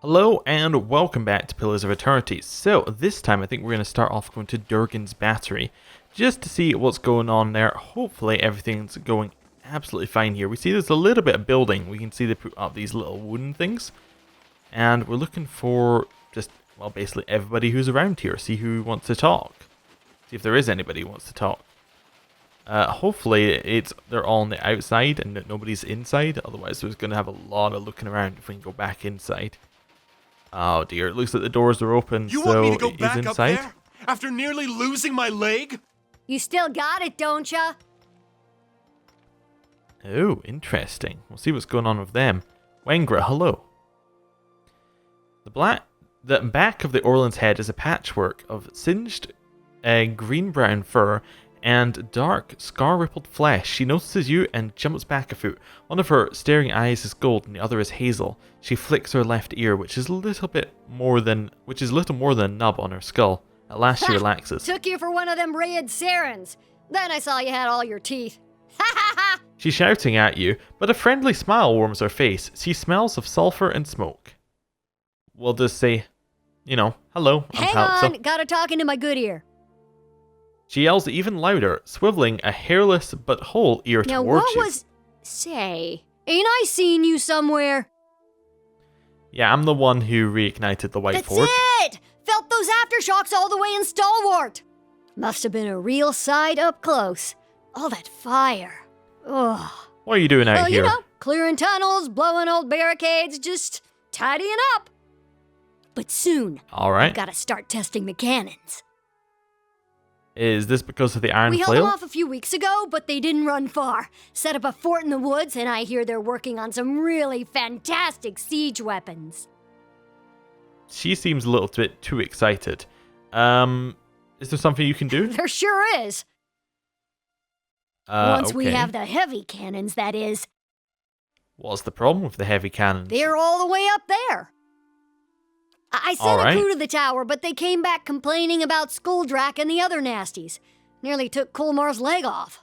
Hello and welcome back to Pillars of Eternity. So this time I think we're going to start off going to Durgan's Battery just to see what's going on there. Hopefully everything's going absolutely fine here. We see there's a little bit of building. We can see they put up these little wooden things. And we're looking for just, well, basically everybody who's around here. See who wants to talk. See if there is anybody who wants to talk. Hopefully they're all on the outside and that nobody's inside. Otherwise there's going to have a lot of looking around if we can go back inside. Oh dear, it looks like the doors are open, you so want me to go he's back inside. up there? After nearly losing my leg? You still got it, don't ya? Oh, interesting. We'll see what's going on with them. Wengra, hello. The back of the Orland's head is a patchwork of singed green-brown fur and dark, scar-rippled flesh. She notices you and jumps back a foot. One of her staring eyes is gold and the other is hazel. She flicks her left ear, which is little more than a nub on her skull. At last she relaxes. Took you for one of them red Sarens. Then I saw you had all your teeth. Ha ha ha! She's shouting at you, but a friendly smile warms her face. She smells of sulfur and smoke. We'll just say, hello, I'm Hang Palpso. on, got a talking to my good ear. She yells even louder, swiveling a hairless but whole ear Now towards what you. Say, ain't I seen you somewhere? Yeah, I'm the one who reignited the White That's Forge. it! Felt those aftershocks all the way in Stalwart. Must have been a real sight up close. All that fire. Ugh. What are you doing out here? Clearing tunnels, blowing old barricades, just tidying up. But soon, Alright. I've gotta start testing the cannons. Is this because of the iron We held flail? them off a few weeks ago, but they didn't run far. Set up a fort in the woods, and I hear they're working on some really fantastic siege weapons. She seems a little bit too excited. Is there something you can do? There sure is. Once we okay. have the heavy cannons, that is. What's the problem with the heavy cannons? They're all the way up there. I sent a crew to the tower, but they came back complaining about Skuldrak and the other nasties. Nearly took Kulmar's leg off.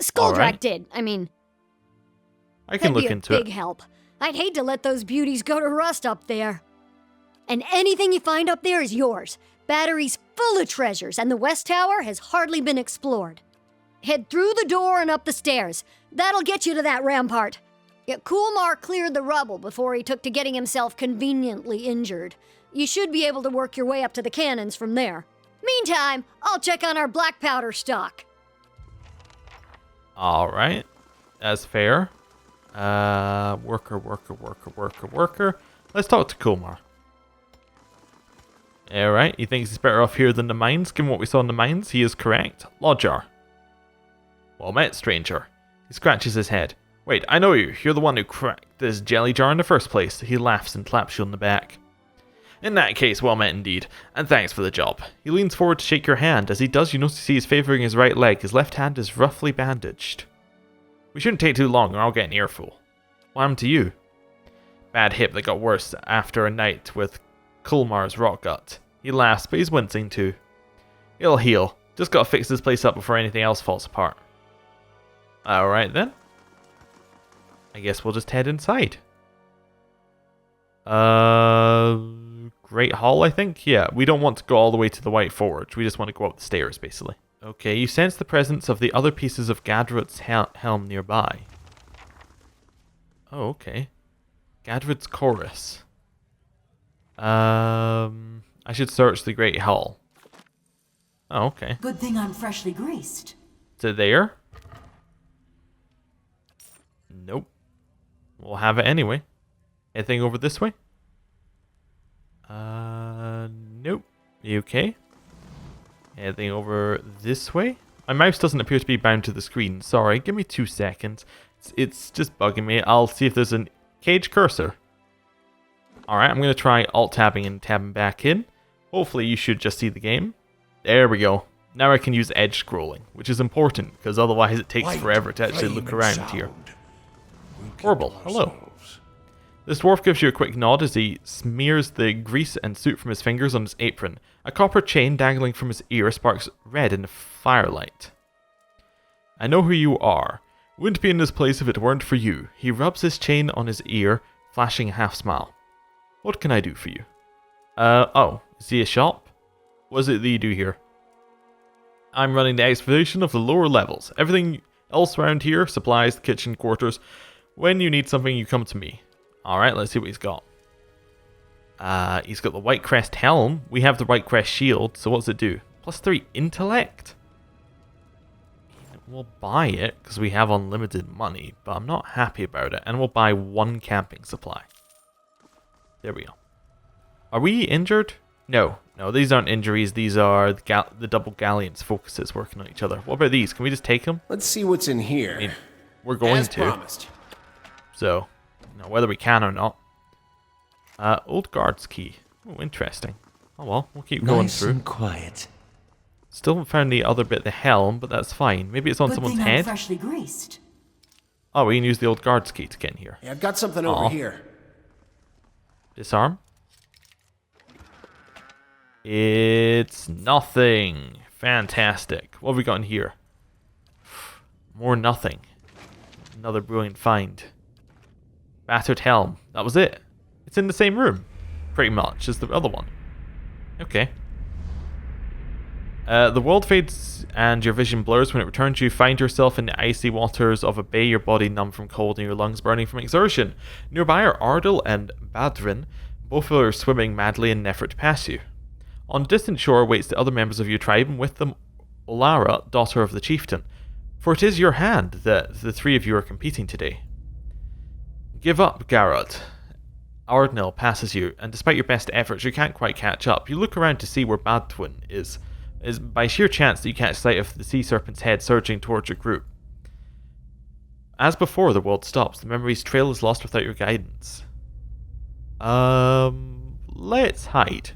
Skuldrak did, I mean. I can look into That'd be a big help. I'd hate to let those beauties go to rust up there. And anything you find up there is yours. Battery's full of treasures, and the West Tower has hardly been explored. Head through the door and up the stairs. That'll get you to that rampart. Kulmar cleared the rubble before he took to getting himself conveniently injured. You should be able to work your way up to the cannons from there. Meantime, I'll check on our black powder stock. Alright. That's fair. Worker. Let's talk to Kulmar. Alright, he thinks he's better off here than the mines. Given what we saw in the mines, he is correct. Lodger. Well met, stranger. He scratches his head. Wait, I know you. You're the one who cracked this jelly jar in the first place. He laughs and claps you on the back. In that case, well met indeed, and thanks for the job. He leans forward to shake your hand. As he does, you notice he is favouring his right leg. His left hand is roughly bandaged. We shouldn't take too long or I'll get an earful. What happened to you? Bad hip that got worse after a night with Kulmar's rock gut. He laughs, but he's wincing too. It'll heal. Just gotta fix this place up before anything else falls apart. Alright then. I guess we'll just head inside. Great Hall, I think? Yeah, we don't want to go all the way to the White Forge. We just want to go up the stairs, basically. Okay, you sense the presence of the other pieces of Gadrut's helm nearby. Oh, okay. Gadrut's chorus. I should search the Great Hall. Oh, okay. Good thing I'm freshly greased. Is it there? Nope. We'll have it anyway. Anything over this way? Nope. You okay? Anything over this way? My mouse doesn't appear to be bound to the screen. Sorry, give me 2 seconds. It's just bugging me. I'll see if there's a cage cursor. Alright, I'm going to try alt-tabbing and tabbing back in. Hopefully you should just see the game. There we go. Now I can use edge scrolling, which is important, because otherwise it takes forever to actually look around here. Horrible, hello. This dwarf gives you a quick nod as he smears the grease and soot from his fingers on his apron. A copper chain dangling from his ear sparks red in the firelight. I know who you are. Wouldn't be in this place if it weren't for you. He rubs his chain on his ear, flashing a half smile. What can I do for you? Oh, is he a shop? What is it that you do here? I'm running the exploration of the lower levels. Everything else around here, supplies, the kitchen, quarters. When you need something, you come to me. Alright, let's see what he's got. He's got the White Crest helm. We have the White Crest shield, so what's it do? +3 intellect? We'll buy it, because we have unlimited money, but I'm not happy about it. And we'll buy 1 camping supply. There we go. Are we injured? No, these aren't injuries. These are the double galleons focuses working on each other. What about these? Can we just take them? Let's see what's in here. I mean, we're going As to. promised. So, whether we can or not. Old guard's key. Oh, interesting. Oh well, we'll keep going through. Nice and quiet. Still haven't found the other bit, the helm, but that's fine. Maybe it's on Good someone's thing I'm head. freshly greased. Oh, we can use the old guard's key to get in here. Yeah, I've got something Aw. over here. Disarm. It's nothing. Fantastic. What have we got in here? More nothing. Another brilliant find. Battered helm. That was it. It's in the same room, pretty much, as the other one. Okay. The world fades and your vision blurs. When it returns, you find yourself in the icy waters of a bay, your body numb from cold and your lungs burning from exertion. Nearby are Ardal and Badrin. Both are swimming madly in an effort to pass you. On a distant shore waits the other members of your tribe, and with them Olara, daughter of the chieftain. For it is your hand that the 3 of you are competing today. Give up, Garrod. Ardnell passes you, and despite your best efforts, you can't quite catch up. You look around to see where Badwin is by sheer chance that you catch sight of the sea serpent's head surging towards your group. As before, the world stops. The memory's trail is lost without your guidance. Let's hide.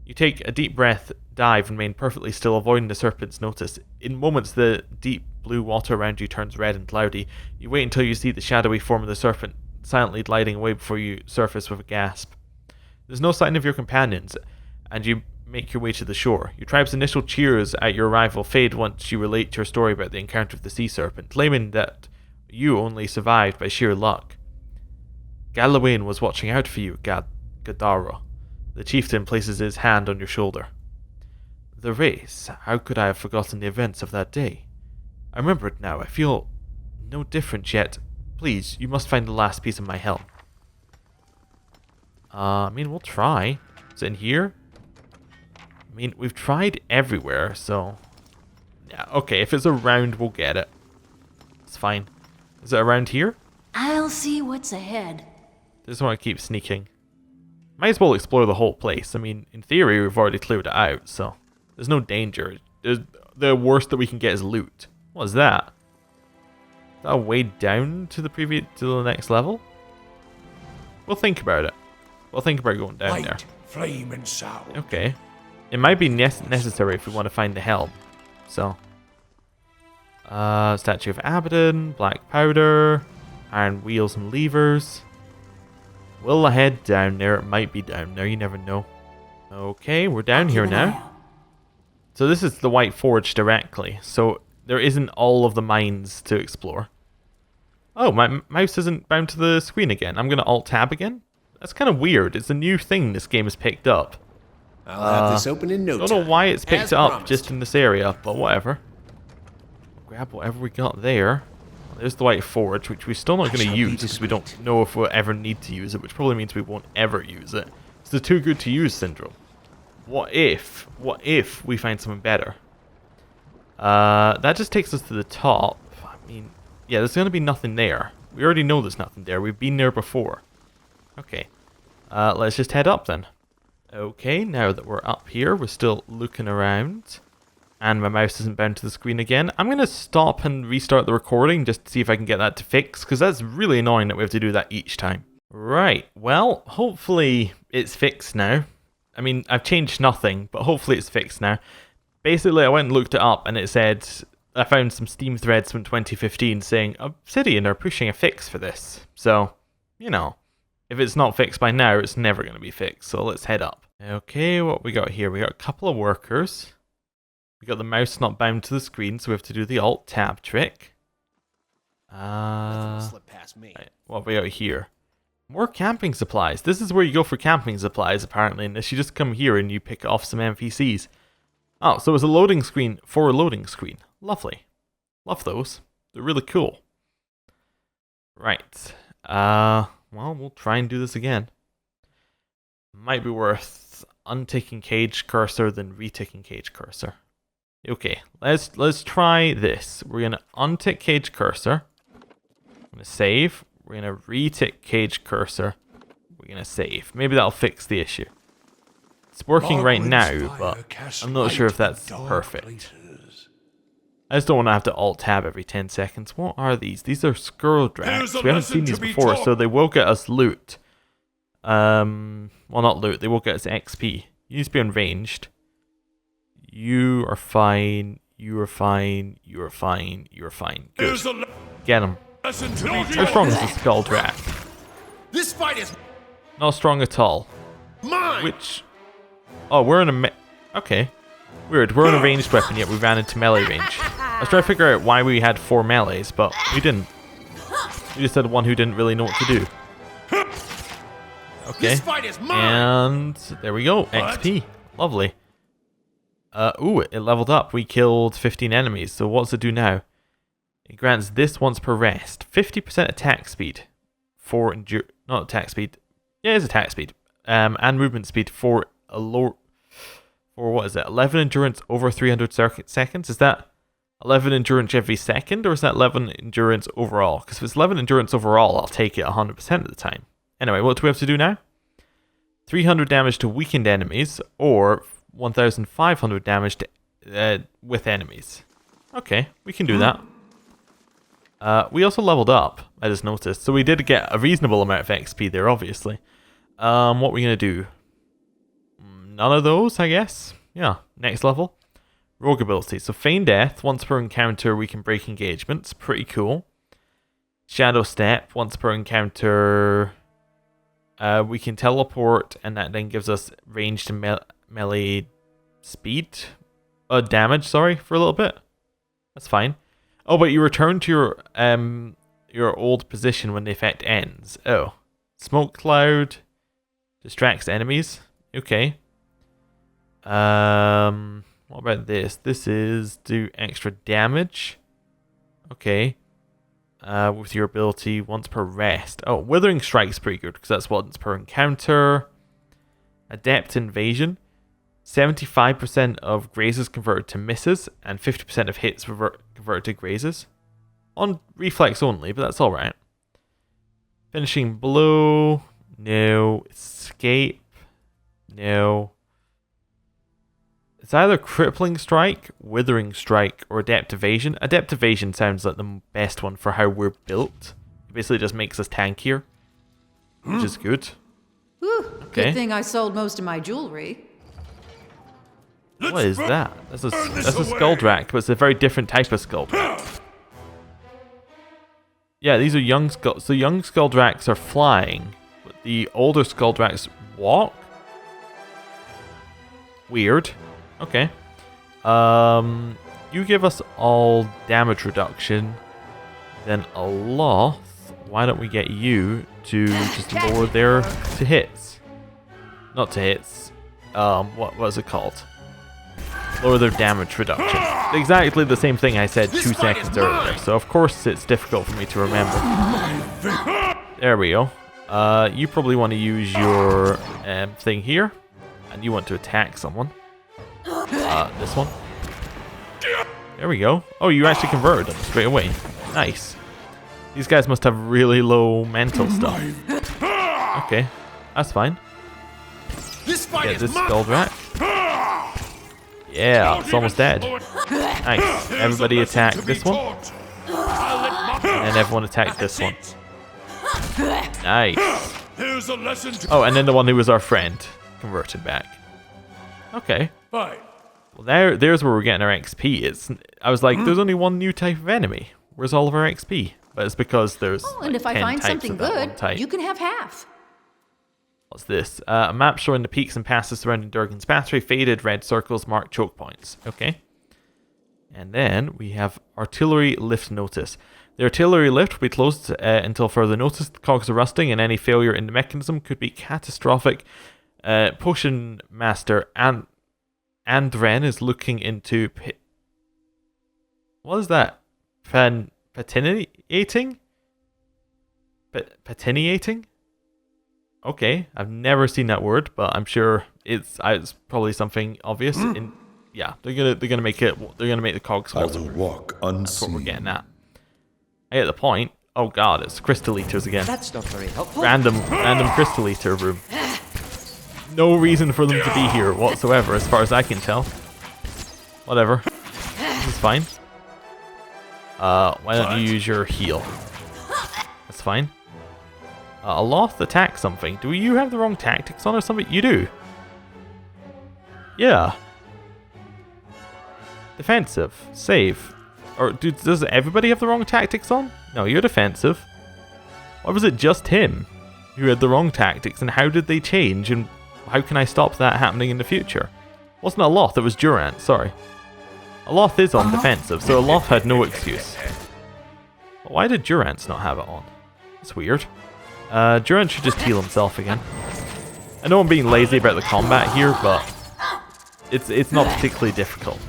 You take a deep breath, dive, and remain perfectly still, avoiding the serpent's notice. In moments, the deep blue water around you turns red and cloudy. You wait until you see the shadowy form of the serpent silently gliding away before you surface with a gasp. There's no sign of your companions, and you make your way to the shore. Your tribe's initial cheers at your arrival fade once you relate your story about the encounter with the sea serpent, claiming that you only survived by sheer luck. Galawain was watching out for you, Gadara. The chieftain places his hand on your shoulder. The race. How could I have forgotten the events of that day? I remember it now. I feel no different yet. Please, you must find the last piece of my helm. I mean, we'll try. Is it in here? I mean, we've tried everywhere, so... Yeah, okay, if it's around, we'll get it. It's fine. Is it around here? I'll see what's ahead. Just want to keep sneaking. Might as well explore the whole place. I mean, in theory, we've already cleared it out, so... There's no danger. The worst that we can get is loot. What is that? Is that a way down to the next level? We'll think about it. We'll think about going down there. Flame and sound. Okay. It might be necessary if we want to find the helm. So. Statue of Abaddon, black powder, iron wheels and levers. We'll head down there. It might be down there. You never know. Okay, we're down here now. So this is the White Forge directly. So there isn't all of the mines to explore. Oh, my mouse isn't bound to the screen again. I'm going to Alt-Tab again? That's kind of weird. It's a new thing this game has picked up. I'll have this open in no time. Don't know why it's picked As it up promised. just in this area, but whatever. Grab whatever we got there. There's the White Forge, which we're still not going to shall use be because we don't know if we'll ever need to use it, which probably means we won't ever use it. It's the too good to use syndrome. What if we find something better? That just takes us to the top. I mean, yeah, there's going to be nothing there. We already know there's nothing there. We've been there before. Okay. Let's just head up then. Okay, now that we're up here, we're still looking around. And my mouse isn't bound to the screen again. I'm going to stop and restart the recording just to see if I can get that to fix, because that's really annoying that we have to do that each time. Right, well, hopefully it's fixed now. I mean, I've changed nothing, but hopefully it's fixed now. Basically, I went and looked it up, and it said... I found some Steam threads from 2015 saying Obsidian are pushing a fix for this. So, you know, if it's not fixed by now, it's never going to be fixed. So let's head up. Okay, what we got here? We got a couple of workers. We got the mouse not bound to the screen, so we have to do the Alt-Tab trick. Nothing will slip past me. Right, what have we got here? More camping supplies. This is where you go for camping supplies, apparently, unless you just come here and you pick off some NPCs. Oh, so it's a loading screen for a loading screen. Lovely. Love those. They're really cool. Right. Well, we'll try and do this again. Might be worth unticking cage cursor than reticking cage cursor. Okay, let's try this. We're gonna untick cage cursor. I'm gonna save. We're gonna retick cage cursor. We're gonna save. Maybe that'll fix the issue. It's working right now, but I'm not sure if that's perfect. I just don't want to have to alt-tab every 10 seconds. What are these? These are scroll drags. We haven't seen these before, so they will get us loot. Well, not loot. They will get us XP. You need to be unranged. You are fine. You are fine. You are fine. You are fine. Good. Get him. How strong is the skull drag? This fight is Not strong at all. mine. Which... Oh, we're in a... Okay. Weird. We're in a ranged weapon, yet we ran into melee range. I was trying to figure out why we had 4 melees, but we didn't. We just had one who didn't really know what to do. Okay. This fight is mine. And there we go. XP. Lovely. Ooh, it leveled up. We killed 15 enemies. So what's it do now? It grants this once per rest. 50% attack speed. For not attack speed. Yeah, it's attack speed. And movement speed for a lower... For what is it? 11 endurance over 300 seconds? Is that 11 endurance every second, or is that 11 endurance overall? Because if it's 11 endurance overall, I'll take it 100% of the time. Anyway, what do we have to do now? 300 damage to weakened enemies, or 1,500 damage to, with enemies. Okay, we can do that. We also leveled up, I just noticed. So we did get a reasonable amount of XP there, obviously. What are we going to do? None of those, I guess. Yeah, next level. Rogue ability. So feign death. Once per encounter, we can break engagements. Pretty cool. Shadow step. Once per encounter, we can teleport, and that then gives us ranged and melee speed. Damage, sorry, for a little bit. That's fine. Oh, but you return to your old position when the effect ends. Oh. Smoke cloud. Distracts enemies. Okay. What about this? This is do extra damage. Okay. With your ability once per rest. Oh, Withering Strike's pretty good because that's once per encounter. Adept Invasion. 75% of grazes converted to misses and 50% of hits converted to grazes. On reflex only, but that's alright. Finishing blow. No. Escape. No. It's either Crippling Strike, Withering Strike, or Adept Evasion. Adept Evasion sounds like the best one for how we're built. It basically just makes us tankier, which is good. Whew, Okay. Good thing I sold most of my jewelry. What is that? That's a skull drac, but it's a very different type of skull drac. Yeah, these are young skull. So young skull dracs are flying, but the older skull dracs walk. Weird. Okay. You give us all damage reduction. Then a loth. Why don't we get you to just lower their to hits? Not to hits. What was it called? Lower their damage reduction. Exactly the same thing I said 2 seconds earlier. So of course it's difficult for me to remember. There we go. You probably want to use your thing here, and you want to attack someone. This one. There we go. Oh, you actually converted them straight away. Nice. These guys must have really low mental stuff. Okay, that's fine. This fight Get is this mine. skull drac. Yeah, it's almost dead. Nice. Everybody attack this one. And then everyone attack this one. Nice. Here's a lesson to Oh, and then the one who was our friend converted back. Okay. fight. Well, there's where we're getting our XP. I was like, there's only one new type of enemy. Where's all of our XP? But it's because there's Oh, and like if I 10 find types something of that one good, type. you can have half. What's this? A map showing the peaks and passes surrounding Durgan's Battery. Faded red circles mark choke points. Okay. And then we have artillery lift notice. The artillery lift will be closed until further notice. The cogs are rusting and any failure in the mechanism could be catastrophic. Potion Master Andren is looking into... What is that? Patinating? Patinating? Okay, I've never seen that word, but I'm sure it's probably something obvious. Yeah, they're gonna make it. They're gonna make the cogs I closer. will walk unseen. That's what we're getting at. I get the point. Oh god, it's crystal eaters again. That's not very helpful. Random crystal eater room. No reason for them to be here whatsoever, as far as I can tell. Whatever. This is fine. Why don't you use your heal? That's fine. A Loth attack something. Do you have the wrong tactics on or something? You do. Yeah. Defensive. Save. Or does everybody have the wrong tactics on? No, you're defensive. Why was it just him who had the wrong tactics, and how did they change, and how can I stop that happening in the future? Wasn't a Loth, it was Durant, sorry. A Loth is on defensive, so a Loth had no excuse. But why did Durant's not have it on? That's weird. Durant should just heal himself again. I know I'm being lazy about the combat here, but it's not particularly difficult.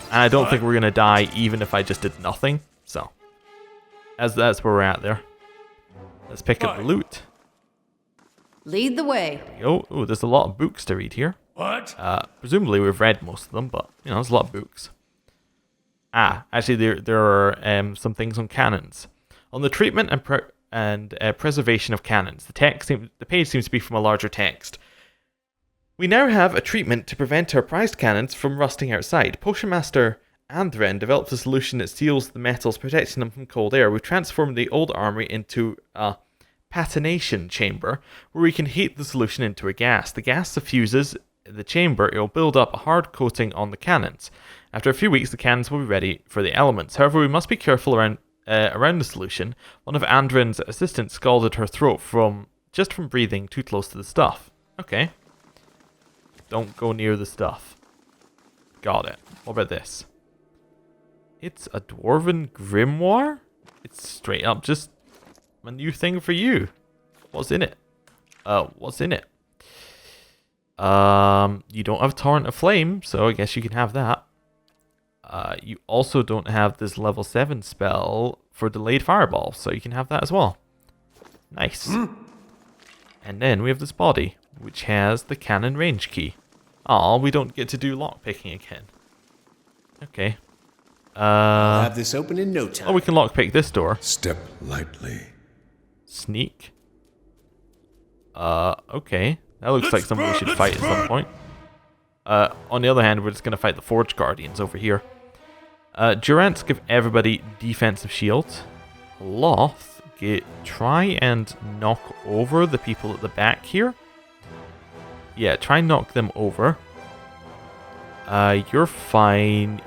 And I don't think we're going to die even if I just did nothing. So, that's where we're at there. Let's pick up the loot. Lead the way. Oh, there's a lot of books to read here. What? Presumably we've read most of them, but, you know, there's a lot of books. Actually, there are some things on cannons. On the treatment and preservation of cannons. The page seems to be from a larger text. We now have a treatment to prevent our prized cannons from rusting outside. Potion Master Andren developed a solution that seals the metals, protecting them from cold air. We transformed the old armory into a patination chamber, where we can heat the solution into a gas. The gas suffuses the chamber. It will build up a hard coating on the cannons. After a few weeks, the cannons will be ready for the elements. However, we must be careful around the solution. One of Andren's assistants scalded her throat from breathing too close to the stuff. Okay. Don't go near the stuff. Got it. What about this? It's a dwarven grimoire? It's straight up just a new thing for you. What's in it? What's in it? You don't have Torrent of Flame, so I guess you can have that. You also don't have this level 7 spell for Delayed Fireball, so you can have that as well. Nice. And then we have this body, which has the cannon range key. Oh, we don't get to do lockpicking again. Okay. I'll have this open in no time. Oh, we can lockpick this door. Step lightly. Sneak. Okay. That looks like something we should fight at some point. On the other hand, we're just going to fight the Forge Guardians over here. Durants give everybody defensive shields. Loth, try and knock over the people at the back here. Yeah, try and knock them over. You're fine.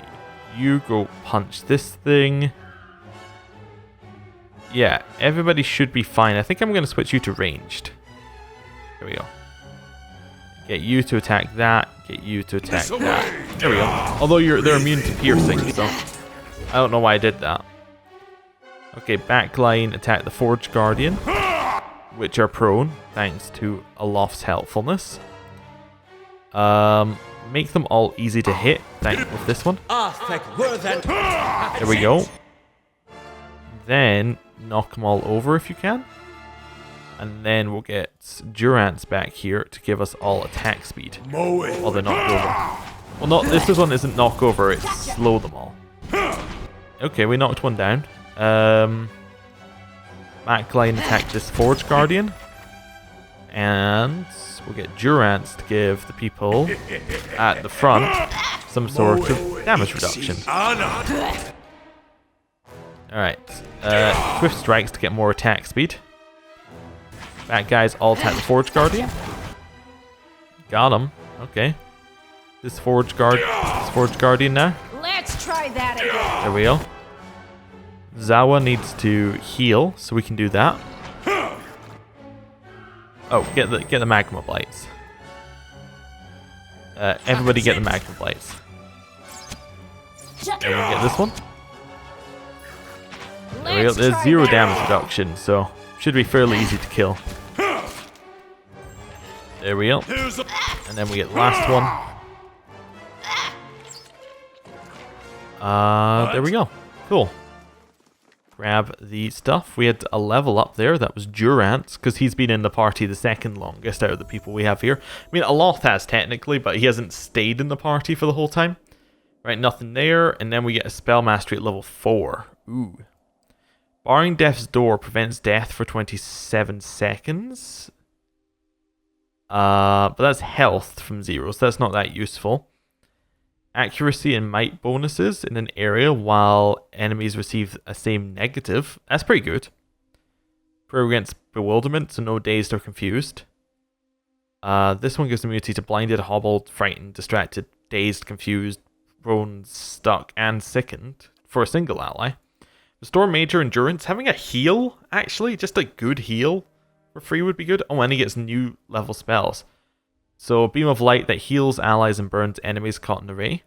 You go punch this thing. Yeah, everybody should be fine. I think I'm going to switch you to ranged. There we go. Get you to attack that. Get you to attack that. There we go. Although they're immune to piercing, so I don't know why I did that. Okay, backline attack the Forge Guardian, which are prone thanks to Aloft's helpfulness. Make them all easy to hit. With this one. There we go. Then knock them all over if you can. And then we'll get Durants back here to give us all attack speed. While they're knocked over. Well, this one isn't knock over, it's slow them all. Okay, we knocked one down. Backline attack this Forge Guardian. And we'll get Durants to give the people at the front some sort of damage reduction. Alright. Swift Strikes to get more attack speed. Bad guys all attack the Forge Guardian. Got him. Okay. This Forge Guardian now. Let's try that again. There we go. Zawa needs to heal, so we can do that. Oh, get the magma blights. Everybody get the magma blights. Everyone get this one. There we go. There's 0 damage reduction, so should be fairly easy to kill. There we go. And then we get the last one. There we go. Cool. Grab the stuff. We had a level up there. That was Durant, because he's been in the party the second longest out of the people we have here. I mean, Aloth has technically, but he hasn't stayed in the party for the whole time. Right, nothing there. And then we get a spell mastery at level 4. Ooh. Barring Death's Door prevents death for 27 seconds. But that's health from 0, so that's not that useful. Accuracy and might bonuses in an area while enemies receive a same negative. That's pretty good. Prayer against bewilderment, so no dazed or confused. This one gives immunity to blinded, hobbled, frightened, distracted, dazed, confused, prone, stuck, and sickened for a single ally. Restore major endurance. Having a heal, actually, just a good heal for free would be good. Oh, and he gets new level spells. So, Beam of Light that heals allies and burns enemies caught in the ray.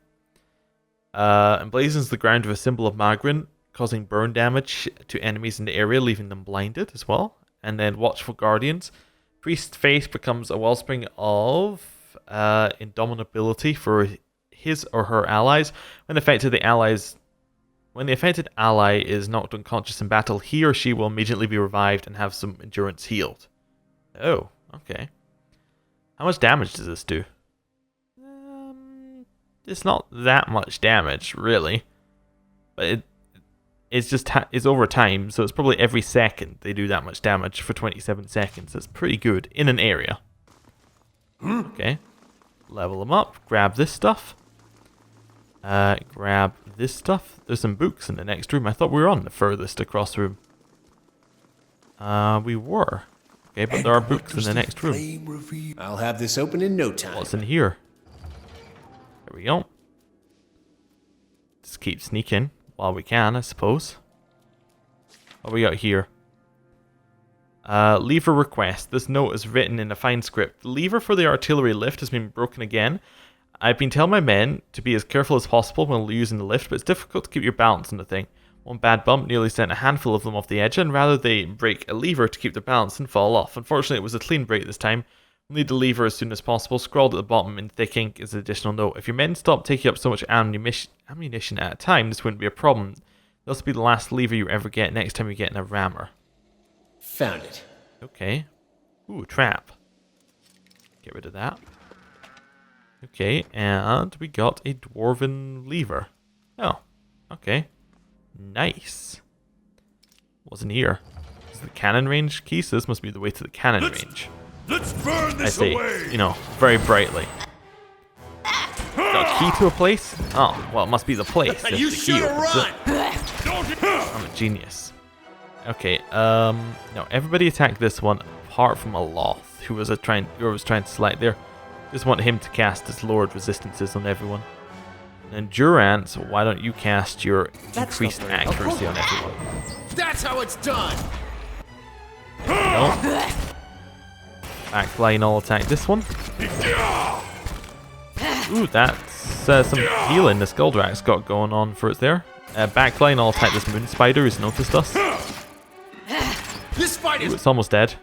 Emblazons the ground with a symbol of Magrin, causing burn damage to enemies in the area, leaving them blinded as well. And then Watchful Guardians. Priest's Faith becomes a wellspring of indomitability for his or her allies. When the affected ally is knocked unconscious in battle, he or she will immediately be revived and have some endurance healed. Oh, okay. How much damage does this do? It's not that much damage, really. But it's over time, so it's probably every second they do that much damage for 27 seconds. That's pretty good in an area. Okay. Level them up. Grab this stuff. Grab this stuff. There's some books in the next room. I thought we were on the furthest across room. We were. Okay, but there are books in the next room. I'll have this open in no time. What's in here? There we go. Just keep sneaking while we can, I suppose. What we got here? Lever request. This note is written in a fine script. The lever for the artillery lift has been broken again. I've been telling my men to be as careful as possible when using the lift, but it's difficult to keep your balance on the thing. One bad bump nearly sent a handful of them off the edge, and rather they break a lever to keep their balance and fall off. Unfortunately, it was a clean break this time. We'll need the lever as soon as possible. Scrawled at the bottom in thick ink is an additional note. If your men stop taking up so much ammunition at a time, this wouldn't be a problem. This will be the last lever you ever get next time you get in a rammer. Found it. Okay. Ooh, trap. Get rid of that. Okay, and we got a dwarven lever. Oh, okay. Nice. What's in here? Is the cannon range key? So this must be the way to the cannon range. Let's burn this I say, away. you know, very brightly. Got a key to a place? Oh, well, it must be the place. You should have run. I'm a genius. Okay, now everybody attack this one apart from Aloth, who was trying to select there. Just want him to cast his lowered resistances on everyone. And Durant, so why don't you cast your increased accuracy on everyone? That's how it's done. No. Backline, I'll attack this one. Ooh, that's some healing the Skuldrak's got going on for it there. Backline, I'll attack this moon spider who's noticed us. This fight is. Ooh, it's almost dead.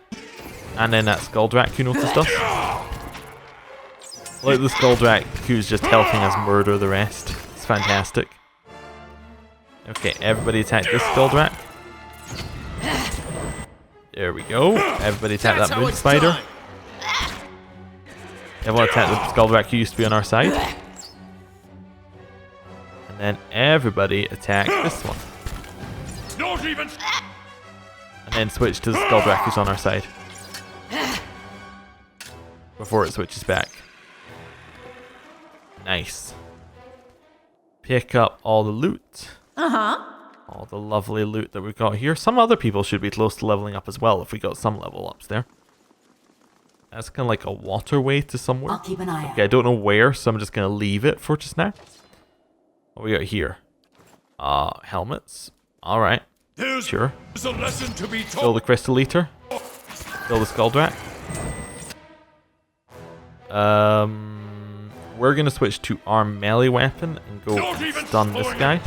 And then that Skuldrak who noticed us. Like the Skuldrak who's just helping us murder the rest. It's fantastic. Okay, everybody attack this Skuldrak. There we go. Everybody attack that moon spider. Everyone attack the Skuldrak who used to be on our side. And then everybody attack this one. And then switch to the Skuldrak who's on our side. Before it switches back. Nice. Pick up all the loot. All the lovely loot that we've got here. Some other people should be close to leveling up as well if we got some level ups there. That's kind of like a waterway to somewhere. I'll keep an eye out. Okay, I don't know where, so I'm just going to leave it for just now. What we got here? Helmets. Alright. Sure. There's a lesson to be Fill taught. the Crystal Eater. Fill the Skuldrak. We're going to switch to our melee weapon and go stun this guy.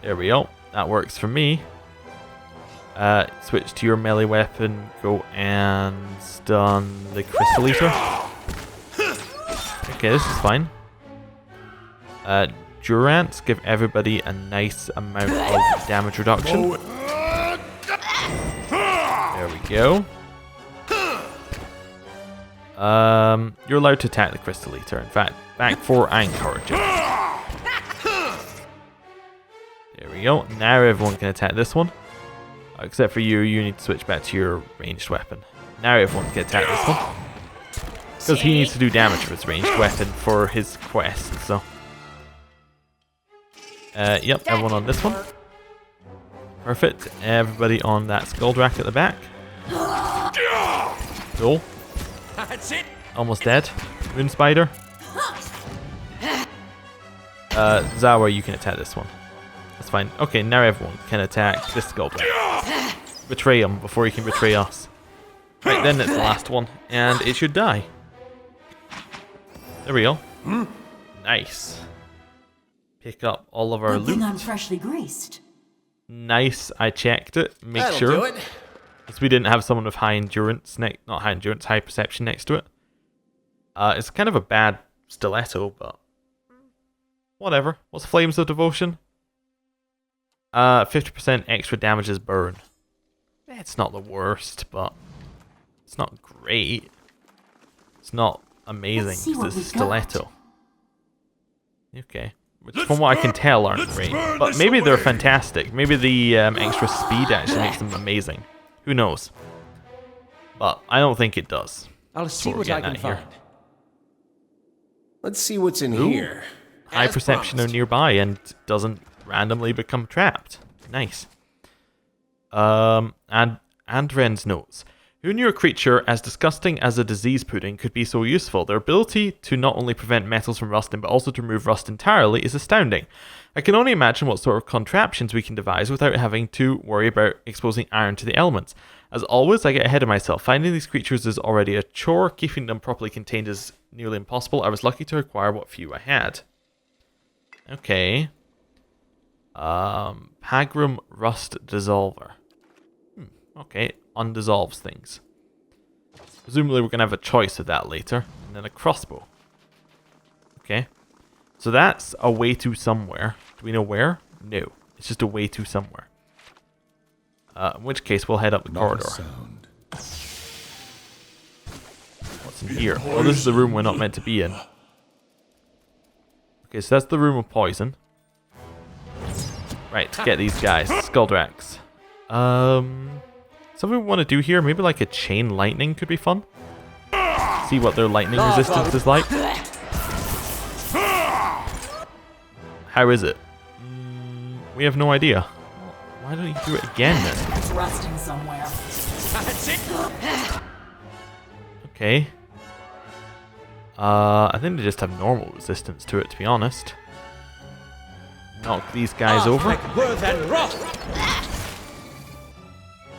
There we go. That works for me. Switch to your melee weapon. Go and stun the Crystal Eater. Okay, this is fine. Durants give everybody a nice amount of damage reduction. There we go. You're allowed to attack the Crystal Eater. In fact, back 4 I encourage it. There we go. Now everyone can attack this one. Except for you, you need to switch back to your ranged weapon. Now everyone can attack this one. Because he needs to do damage with his ranged weapon for his quest, so. Yep, everyone on this one. Perfect. Everybody on that Skulldrack at the back. Cool. That's it. Almost dead. Moon Spider. Zawa, you can attack this one. That's fine. Okay, now everyone can attack this Skulldrack. Betray him before he can betray us. Right, then it's the last one, and it should die. There we go. Nice. Pick up all of our Good thing loot. I'm freshly greased. Nice. I checked it. Make That'll sure. do it. Because we didn't have someone with high endurance, not high endurance, high perception next to it. It's kind of a bad stiletto, but whatever. What's Flames of Devotion? 50% extra damages burn. It's not the worst, but it's not great. It's not amazing Let's see because what it's we got. stiletto. Okay. Which, from what I can tell, aren't great. But maybe they're fantastic. Maybe the extra speed actually makes them amazing. Who knows? But I don't think it does. I'll see we're what I getting can at find. here. Let's see what's in Ooh. here. High As perception are promised. nearby and doesn't randomly become trapped. Nice. And Ren's notes. Who knew a creature as disgusting as a disease pudding could be so useful? Their ability to not only prevent metals from rusting, but also to remove rust entirely is astounding. I can only imagine what sort of contraptions we can devise without having to worry about exposing iron to the elements. As always, I get ahead of myself. Finding these creatures is already a chore. Keeping them properly contained is nearly impossible. I was lucky to acquire what few I had. Okay. Pagrum Rust Dissolver. Okay, undissolves things. Presumably we're going to have a choice of that later. And then a crossbow. Okay. So that's a way to somewhere. Do we know where? No. It's just a way to somewhere. In which case we'll head up the corridor. What's in here? Oh, this is the room we're not meant to be in. Okay, so that's the room of poison. Right, to get these guys. Skulldraks. Something we want to do here, maybe like a chain lightning could be fun. See what their lightning resistance is like. How is it? We have no idea. Why don't you do it again then? It's rusting somewhere. That's it. Okay. I think they just have normal resistance to it, to be honest. Knock these guys over. Worth and rot.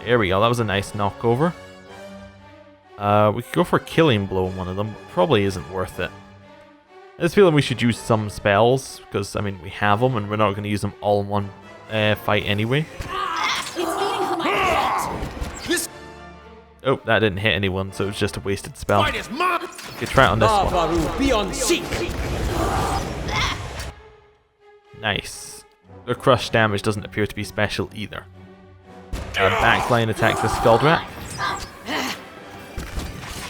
There we go, that was a nice knockover. We could go for a killing blow on one of them. Probably isn't worth it. I just feel like we should use some spells, because, I mean, we have them, and we're not going to use them all in one fight anyway. It's eating for my This Oh, that didn't hit anyone, so it was just a wasted spell. fight is mine. Okay, try it on this one. Baru, be on seek. Nice. Their crush damage doesn't appear to be special either. Backline attacks the Skulldrack.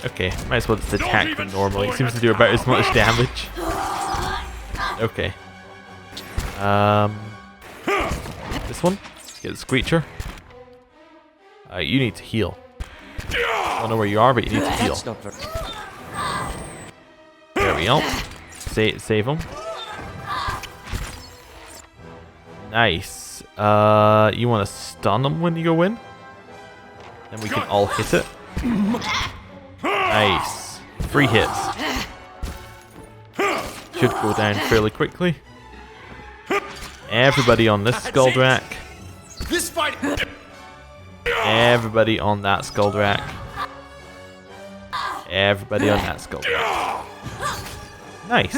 Okay, might as well just attack them normally. It seems to do about as much damage. Okay. This one. Get the Screecher. You need to heal. I don't know where you are, but you need to heal. That's not very... There we go. Save him. Nice. You want to stun him when you go in? Then we can all hit it. Nice. 3 hits. Should go down fairly quickly. Everybody on this Skulldrack. This fight. Everybody on that Skulldrack. Everybody on that Skulldrack. Nice.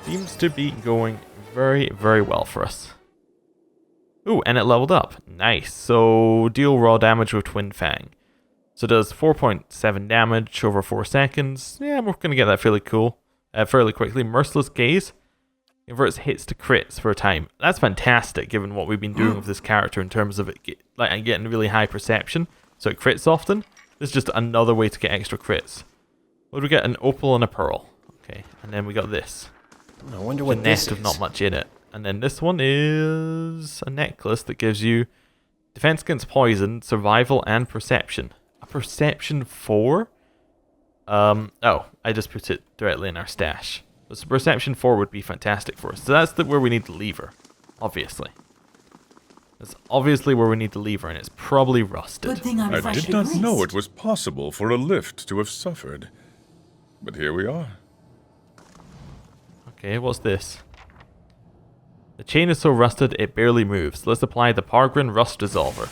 Seems to be going very, very well for us. Ooh, and it leveled up. Nice. So, deal raw damage with Twin Fang. So it does 4.7 damage over 4 seconds. Yeah, we're going to get that fairly quickly. Merciless Gaze. Converts hits to crits for a time. That's fantastic, given what we've been doing with this character in terms of it getting really high perception. So it crits often. This is just another way to get extra crits. What do we get? An opal and a pearl. Okay, and then we got this. I wonder A what this nest is. of not much in it. And then this one is a necklace that gives you defense against poison, survival, and perception. A perception 4? Oh, I just put it directly in our stash. So perception 4 would be fantastic for us. So that's where we need the lever, obviously. That's obviously where we need the lever, and it's probably rusted. Good thing I'm I freshly did not know greased. it was possible for a lift to have suffered. But here we are. Okay, what's this? The chain is so rusted it barely moves. Let's apply the Pargrin Rust Dissolver.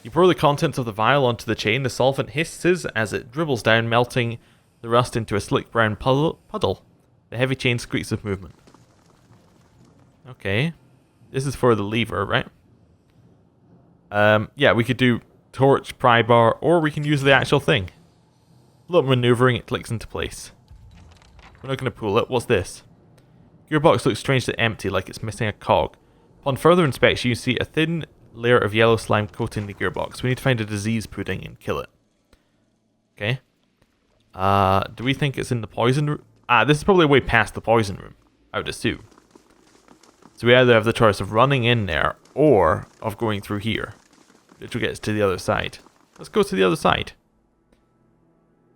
You pour the contents of the vial onto the chain. The solvent hisses as it dribbles down, melting the rust into a slick brown puddle. The heavy chain squeaks with movement. Okay. This is for the lever, right? Yeah, we could do torch, pry bar, or we can use the actual thing. A little maneuvering, it clicks into place. We're not going to pull it. What's this? Gearbox looks strangely empty, like it's missing a cog. Upon further inspection, you see a thin layer of yellow slime coating the gearbox. We need to find a disease pudding and kill it. Okay. Do we think it's in the poison room? This is probably way past the poison room, I would assume. So we either have the choice of running in there or of going through here, which will get us to the other side. Let's go to the other side.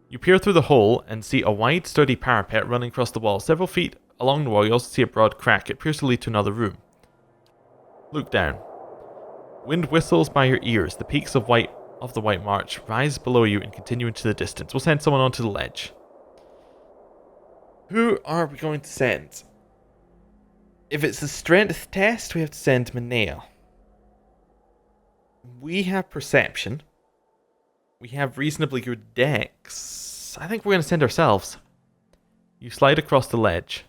You peer through the hole and see a wide, sturdy parapet running across the wall. Several feet along the wall, you also see a broad crack. It appears to lead to another room. Look down. Wind whistles by your ears. The peaks of the White March rise below you and continue into the distance. We'll send someone onto the ledge. Who are we going to send? If it's a strength test, we have to send Manea. We have perception. We have reasonably good dex. I think we're going to send ourselves. You slide across the ledge.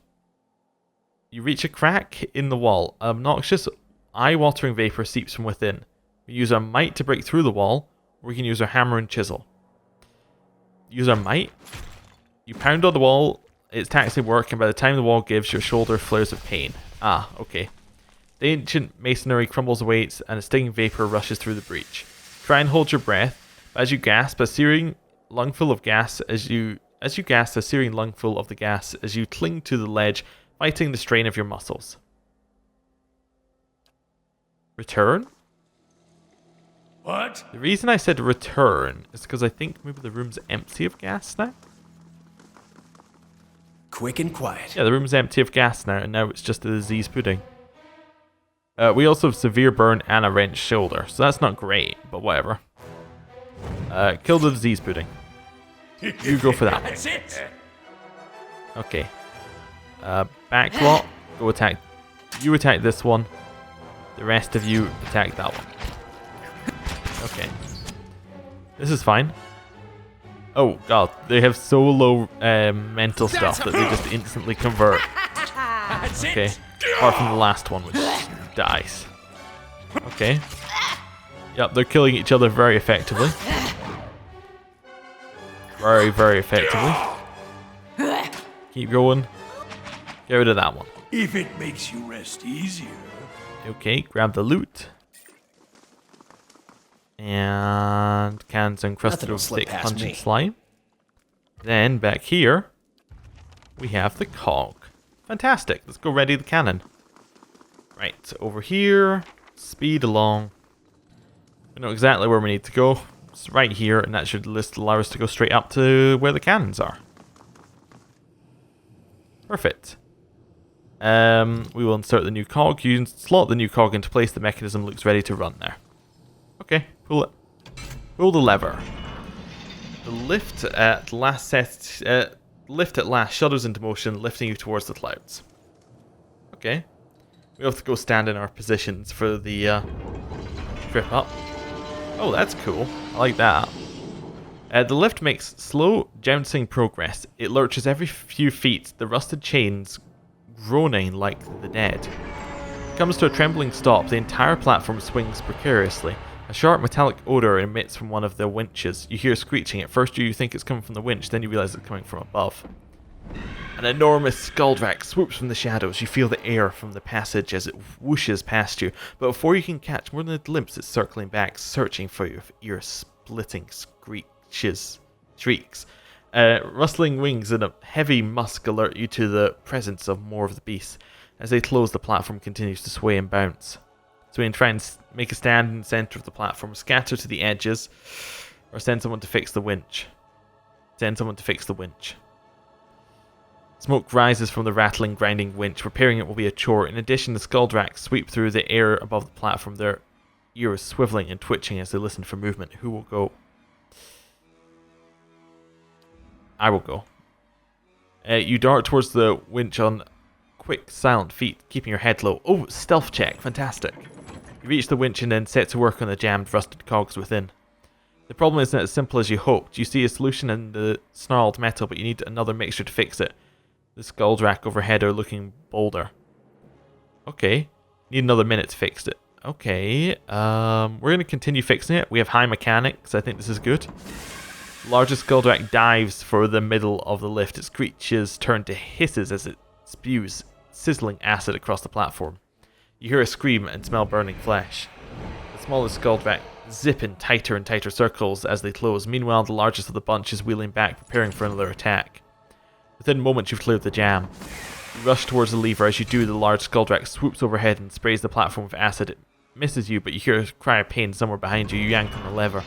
You reach a crack in the wall. Obnoxious, eye-watering vapor seeps from within. We use our might to break through the wall, or we can use our hammer and chisel. Use our might. You pound on the wall. It's taxing work, and by the time the wall gives, your shoulder flares with pain. Okay. The ancient masonry crumbles away, and a stinging vapor rushes through the breach. Try and hold your breath. As you gasp, a searing lungful of gas as you gasp a searing lungful of the gas as you cling to the ledge, fighting the strain of your muscles. Return? What? The reason I said return is because I think maybe the room's empty of gas now. Quick and quiet. Yeah, the room's empty of gas now, and now it's just a disease pudding. We also have severe burn and a wrenched shoulder, so that's not great, but whatever. Kill the disease pudding. You go for that one. That's it. Okay. Backlot, go attack. You attack this one. The rest of you attack that one. Okay. This is fine. Oh god, they have so low mental stuff that they just instantly convert. That's Okay. it. Apart from the last one, which dies. Okay. Yep, they're killing each other very effectively. Very, very effectively. Keep going. Get rid of that one. If it makes you rest easier. Okay, grab the loot. And cans encrusted Nothing will with slip thick past pungent me. slime. Then back here, we have the cog. Fantastic. Let's go ready the cannon. Right, over here, speed along. We know exactly where we need to go. It's right here, and that should allow us to go straight up to where the cannons are. Perfect. We will insert the new cog. You slot the new cog into place. The mechanism looks ready to run there. Okay, pull it. Pull the lever. The lift at last shudders into motion, lifting you towards the clouds. Okay. We have to go stand in our positions for the trip up. Oh, that's cool. I like that. The lift makes slow, jouncing progress. It lurches every few feet. The rusted chains groaning like the dead. It comes to a trembling stop. The entire platform swings precariously. A sharp metallic odor emits from one of the winches. You hear screeching. At first you think it's coming from the winch, then you realize it's coming from above. An enormous skulldrack swoops from the shadows. You feel the air from the passage as it whooshes past you, but before you can catch more than a glimpse, it's circling back, searching for you with ear-splitting shrieks. Rustling wings and a heavy musk alert you to the presence of more of the beast. As they close, the platform continues to sway and bounce. So we can try and make a stand in the center of the platform, scatter to the edges, or send someone to fix the winch. Smoke rises from the rattling, grinding winch. Repairing it will be a chore. In addition, the skulldraks sweep through the air above the platform, their ears swiveling and twitching as they listen for movement. Who will go? I will go. You dart towards the winch on quick, silent feet, keeping your head low. Oh, stealth check. Fantastic. You reach the winch and then set to work on the jammed, rusted cogs within. The problem isn't as simple as you hoped. You see a solution in the snarled metal, but you need another mixture to fix it. The skulldrack overhead are looking bolder. Okay. Need another minute to fix it. Okay. We're going to continue fixing it. We have high mechanics. I think this is good. The largest skulldrack dives for the middle of the lift. Its screeches turn to hisses as it spews sizzling acid across the platform. You hear a scream and smell burning flesh. The smallest skulldrack zip in tighter and tighter circles as they close. Meanwhile, the largest of the bunch is wheeling back, preparing for another attack. Within moments, you've cleared the jam. You rush towards the lever. As you do, the large skulldrack swoops overhead and sprays the platform with acid. It misses you, but you hear a cry of pain somewhere behind you. You yank on the lever.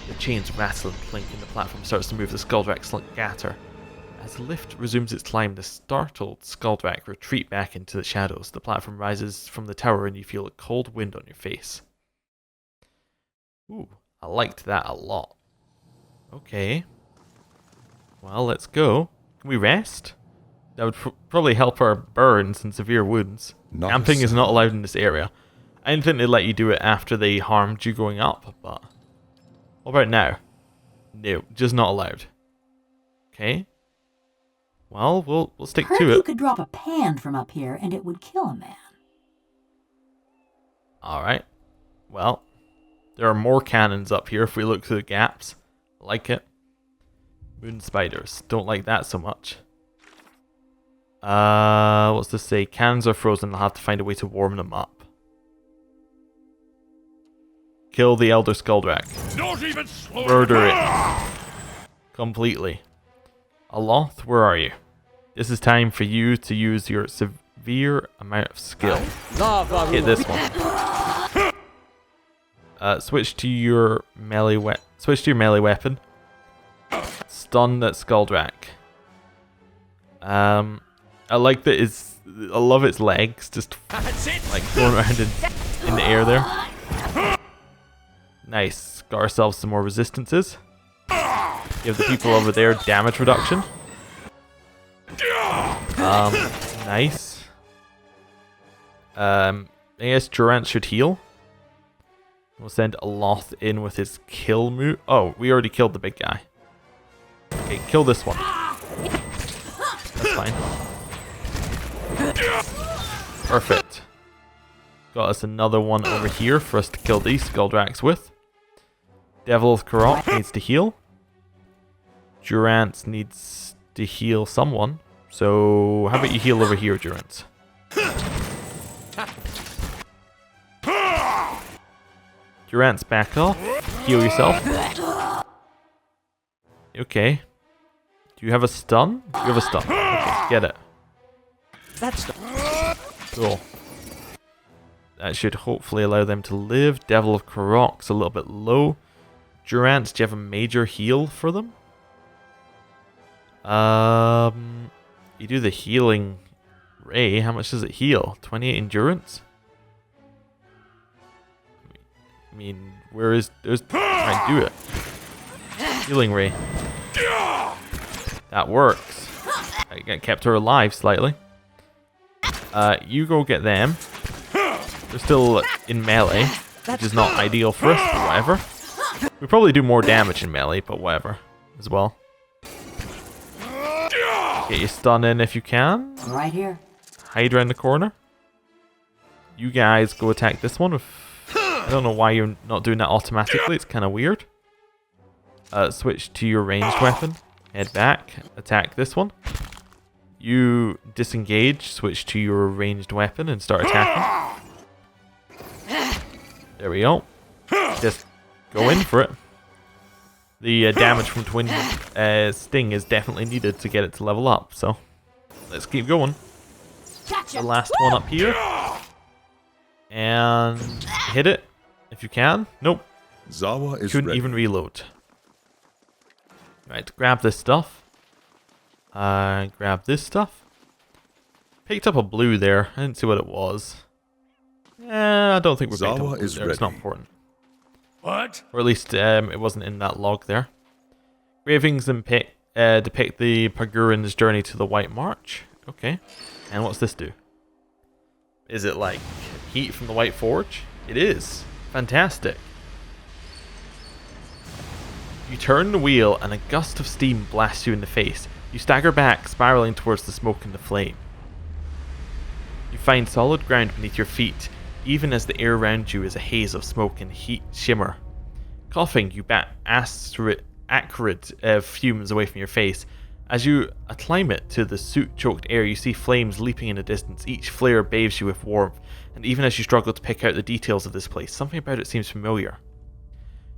The chains rattle and clink, and the platform starts to move. The skulldrack scatter. As the lift resumes its climb, the startled skulldrack retreat back into the shadows. The platform rises from the tower, and you feel a cold wind on your face. Ooh, I liked that a lot. Okay. Well, let's go. Can we rest? That would probably help our burns and severe wounds. Camping is not allowed in this area. I didn't think they'd let you do it after they harmed you going up, but... What about now? No, just not allowed. Okay. Well, we'll stick to it. You could drop a pan from up here and it would kill a man. Alright. Well, there are more cannons up here if we look through the gaps. I like it. Moon spiders. Don't like that so much. What's this say? Cannons are frozen. I'll have to find a way to warm them up. Kill the Elder Skulldrack. Murder it. Completely. Aloth, where are you? This is time for you to use your severe amount of skill. Hit this one. Switch to your melee weapon. Stun that skulldrack. I like that I love its legs just like going around in the air there. Nice. Got ourselves some more resistances. Give the people over there damage reduction. Nice. I guess Durant should heal. We'll send Aloth in with his kill move. Oh, we already killed the big guy. Okay, kill this one. That's fine. Perfect. Got us another one over here for us to kill these Skulldraks with. Devil of Karok needs to heal. Durant needs to heal someone. So, how about you heal over here, Durant? Durant's back off. Heal yourself. Okay. Do you have a stun? You have a stun. Okay, get it. That's Cool. That should hopefully allow them to live. Devil of Karok's a little bit low. Durant, do you have a major heal for them? You do the healing ray. How much does it heal? 28 endurance? I mean, there's I do it. Healing ray. That works. I kept her alive slightly. You go get them. They're still in melee, which is not ideal for us, but whatever. We probably do more damage in melee, but whatever, as well. Get your stun in if you can. Right here. hide around the corner. You guys go attack this one. I don't know why you're not doing that automatically. It's kind of weird. Switch to your ranged weapon. Head back. Attack this one. You disengage. Switch to your ranged weapon and start attacking. There we go. Just go in for it. The damage from Twin Sting is definitely needed to get it to level up. So let's keep going. Gotcha. The last one up here. And hit it if you can. Nope. Zawa is Couldn't ready. even reload. Right, grab this stuff. Grab this stuff. Picked up a blue there. I didn't see what it was. I don't think we're picked up a Zawa blue is there. It's not ready. important. What? Or at least it wasn't in that log there. Gravings depict the Paguran's journey to the White March. Okay. And what's this do? Is it like heat from the White Forge? It is. Fantastic. You turn the wheel and a gust of steam blasts you in the face. You stagger back, spiraling towards the smoke and the flame. You find solid ground beneath your feet, even as the air around you is a haze of smoke and heat shimmer. Coughing, you bat acrid fumes away from your face. As you acclimate to the soot-choked air, you see flames leaping in the distance. Each flare bathes you with warmth, and even as you struggle to pick out the details of this place, something about it seems familiar.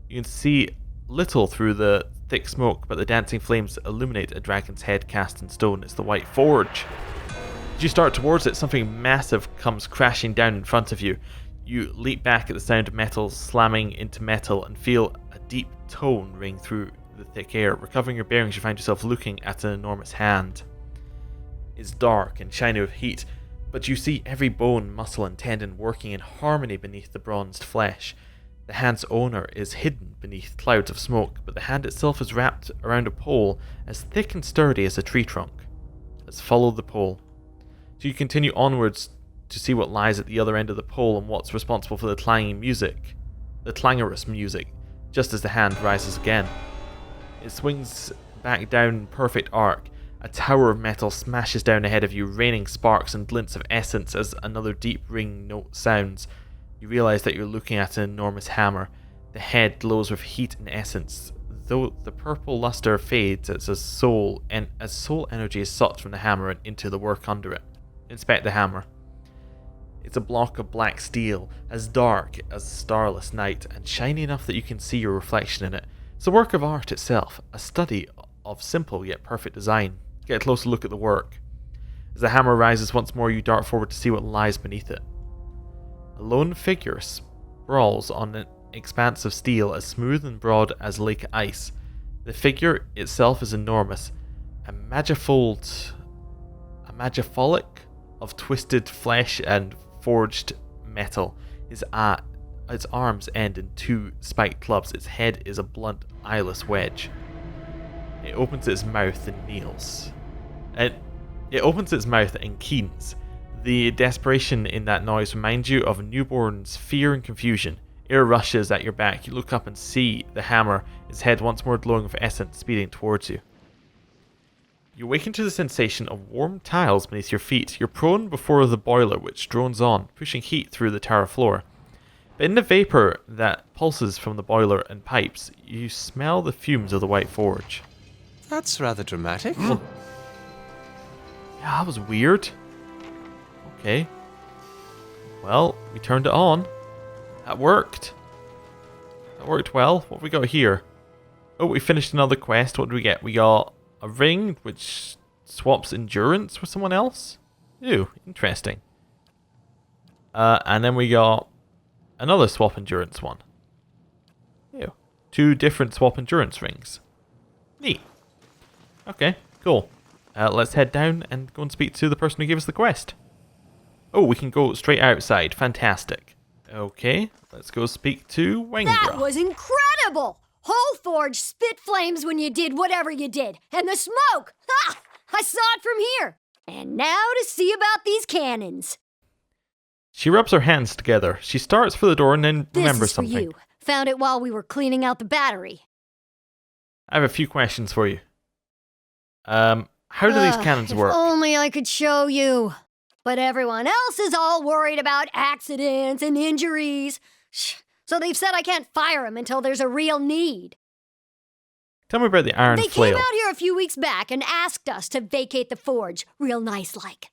You can see little through the thick smoke, but the dancing flames illuminate a dragon's head cast in stone. It's the White Forge. As you start towards it, something massive comes crashing down in front of you. You leap back at the sound of metal slamming into metal and feel a deep tone ring through the thick air. Recovering your bearings, you find yourself looking at an enormous hand. It's dark and shiny with heat, but you see every bone, muscle and tendon working in harmony beneath the bronzed flesh. The hand's owner is hidden beneath clouds of smoke, but the hand itself is wrapped around a pole as thick and sturdy as a tree trunk. Let's follow the pole. So you continue onwards to see what lies at the other end of the pole and what's responsible for the clanging music. The clangorous music, just as the hand rises again. It swings back down in perfect arc. A tower of metal smashes down ahead of you, raining sparks and glints of essence as another deep ring note sounds. You realize that you're looking at an enormous hammer. The head glows with heat and essence, though the purple luster fades as soul energy is sucked from the hammer and into the work under it. Inspect the hammer. It's a block of black steel, as dark as starless night, and shiny enough that you can see your reflection in it. It's a work of art itself, a study of simple yet perfect design. Get a closer look at the work. As the hammer rises once more, you dart forward to see what lies beneath it. A lone figure sprawls on an expanse of steel as smooth and broad as lake ice. The figure itself is enormous, a magifolic of twisted flesh and forged metal. Its arms end in two spiked clubs. Its head is a blunt, eyeless wedge. It opens its mouth and kneels. It opens its mouth and keens. The desperation in that noise reminds you of a newborn's fear and confusion. Air rushes at your back. You look up and see the hammer, its head once more glowing with essence, speeding towards you. You awaken to the sensation of warm tiles beneath your feet. You're prone before the boiler, which drones on, pushing heat through the tower floor. But in the vapor that pulses from the boiler and pipes, you smell the fumes of the White Forge. That's rather dramatic. Yeah, that was weird. Okay. Well, we turned it on. That worked. That worked well. What have we got here? Oh, we finished another quest. What do we get? We got a ring which swaps endurance with someone else. Ooh, interesting. And then we got another swap endurance one. Ew. 2 different swap endurance rings. Neat. Okay, cool. Let's head down and go and speak to the person who gave us the quest. Oh, we can go straight outside. Fantastic. Okay, let's go speak to Wengra. That was incredible! Whole Forge spit flames when you did whatever you did. And the smoke! Ha! I saw it from here. And now to see about these cannons. She rubs her hands together. She starts for the door and then This remembers is for something. you. Found it while we were cleaning out the battery. I have a few questions for you. How do these cannons if work? only I could show you. But everyone else is all worried about accidents and injuries. So they've said I can't fire him until there's a real need. Tell me about the iron They flail. came out here a few weeks back and asked us to vacate the forge, real nice-like.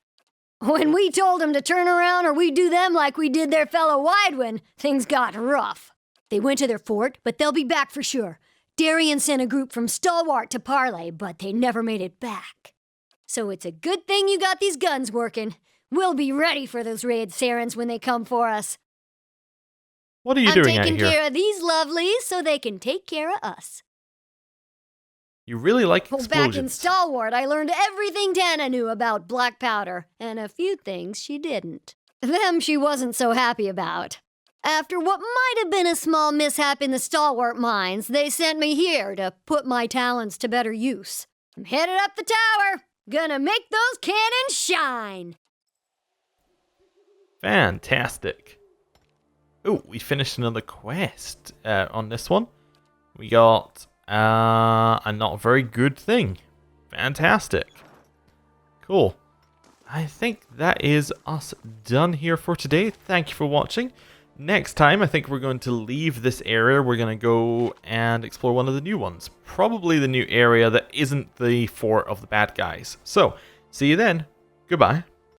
When we told them to turn around or we'd do them like we did their fellow Widewin, things got rough. They went to their fort, but they'll be back for sure. Darian sent a group from Stalwart to parley, but they never made it back. So it's a good thing you got these guns working. We'll be ready for those raid Sarens when they come for us. What are you I'm doing out taking here? care of these lovelies so they can take care of us. You really like Well, explosions. back in Stalwart, I learned everything Dana knew about black powder, and a few things she didn't. Them she wasn't so happy about. After what might have been a small mishap in the Stalwart mines, they sent me here to put my talents to better use. I'm headed up the tower, gonna make those cannons shine! Fantastic. Oh, we finished another quest on this one. We got a not very good thing. Fantastic. Cool. I think that is us done here for today. Thank you for watching. Next time, I think we're going to leave this area. We're going to go and explore one of the new ones. Probably the new area that isn't the fort of the bad guys. So, see you then. Goodbye.